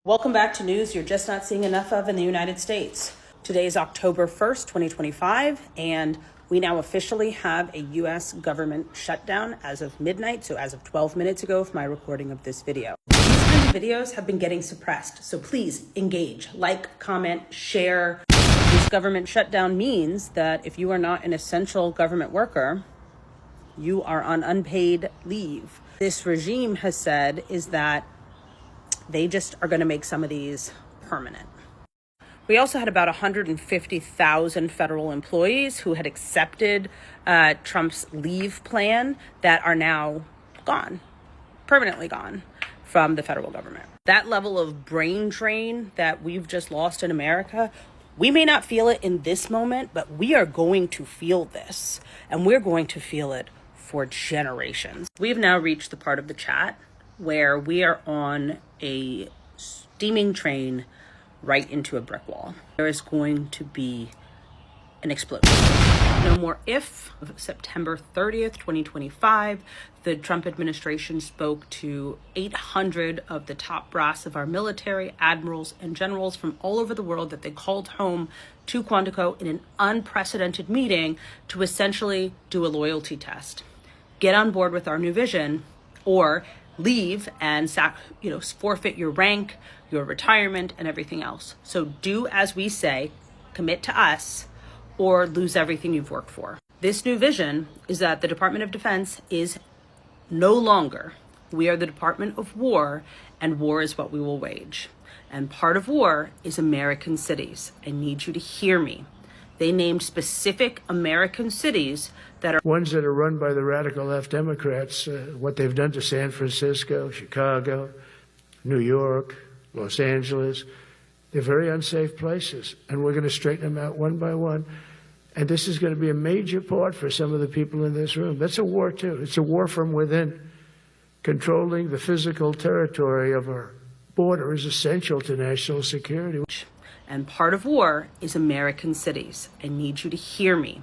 Welcome back to news you're just not seeing enough of in the United States. Today is October 1st, 2025, and we now officially have a U.S. government shutdown as of midnight, so as of 12 minutes ago of my recording of this video. These kinds of videos have been getting suppressed, so please engage, like, comment, share. This government shutdown means that if you are not an essential government worker, you are on unpaid leave. This regime has said is that they just are going to make some of these permanent. We also had about 150,000 federal employees who had accepted Trump's leave plan that are now gone, permanently gone from the federal government. That level of brain drain that we've just lost in America, we may not feel it in this moment, but we are going to feel this, and we're going to feel it for generations. We have now reached the part of the chat where we are on a steaming train right into a brick wall. There is going to be an explosion. No more if. September 30th, 2025, the Trump administration spoke to 800 of the top brass of our military, admirals, and generals from all over the world that they called home to Quantico in an unprecedented meeting to essentially do a loyalty test. Get on board with our new vision, or leave and forfeit your rank, your retirement, and everything else. So do as we say, commit to us, or lose everything you've worked for. This new vision is that the Department of Defense is no longer. We are the Department of War, and war is what we will wage. And part of war is American cities. I need you to hear me. They named specific American cities that are ones that are run by the radical left Democrats, what they've done to San Francisco, Chicago, New York, Los Angeles. They're very unsafe places, and we're going to straighten them out one by one. And this is going to be a major part for some of the people in this room. That's a war, too. It's a war from within. Controlling the physical territory of our border is essential to national security. And part of war is American cities. I need you to hear me.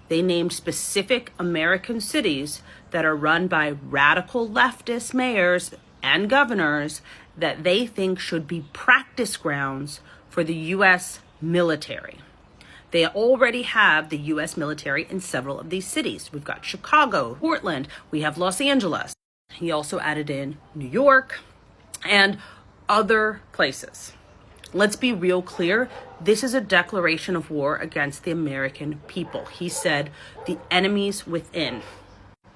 They named specific American cities that are run by radical leftist mayors and governors that they think should be practice grounds for the U.S. military. They already have the U.S. military in several of these cities. We've got Chicago, Portland, we have Los Angeles. He also added in New York and other places. Let's be real clear. This is a declaration of war against the American people. He said the enemies within.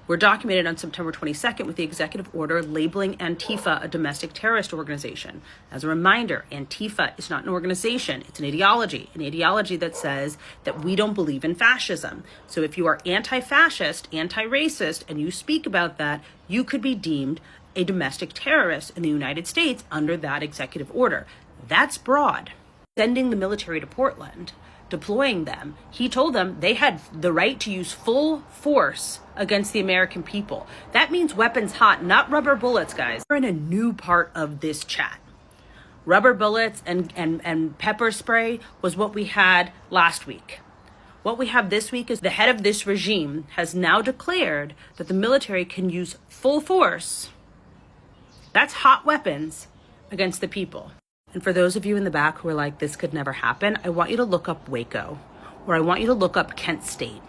We're documented on September 22nd with the executive order labeling Antifa a domestic terrorist organization. As a reminder, Antifa is not an organization. It's an ideology that says that we don't believe in fascism. So if you are anti-fascist, anti-racist, and you speak about that, you could be deemed a domestic terrorist in the United States under that executive order. That's broad. Sending the military to Portland, deploying them, he told them they had the right to use full force against the American people. That means weapons hot, not rubber bullets, guys. We're in a new part of this chat. Rubber bullets and pepper spray was what we had last week. What we have this week is the head of this regime has now declared that the military can use full force. That's hot weapons against the people. And for those of you in the back who are like, this could never happen, I want you to look up Waco, or I want you to look up Kent State.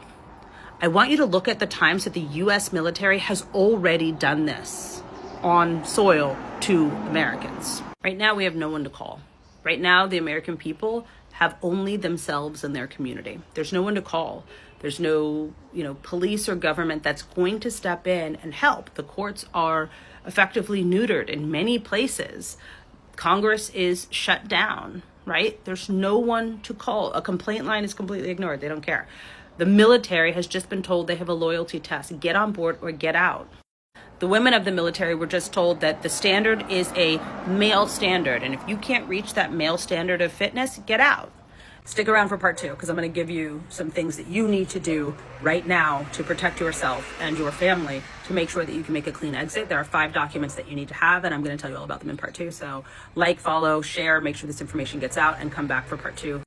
I want you to look at the times that the U.S. military has already done this on soil to Americans. Right now, we have no one to call. Right now, the American people have only themselves and their community. There's no one to call. There's no, police or government that's going to step in and help. The courts are effectively neutered in many places. Congress is shut down, right? There's no one to call. A complaint line is completely ignored. They don't care. The military has just been told they have a loyalty test. Get on board or get out. The women of the military were just told that the standard is a male standard. And if you can't reach that male standard of fitness, get out. Stick around for part 2, because I'm going to give you some things that you need to do right now to protect yourself and your family to make sure that you can make a clean exit. There are 5 documents that you need to have, and I'm going to tell you all about them in part 2. So like, follow, share, make sure this information gets out, and come back for part 2.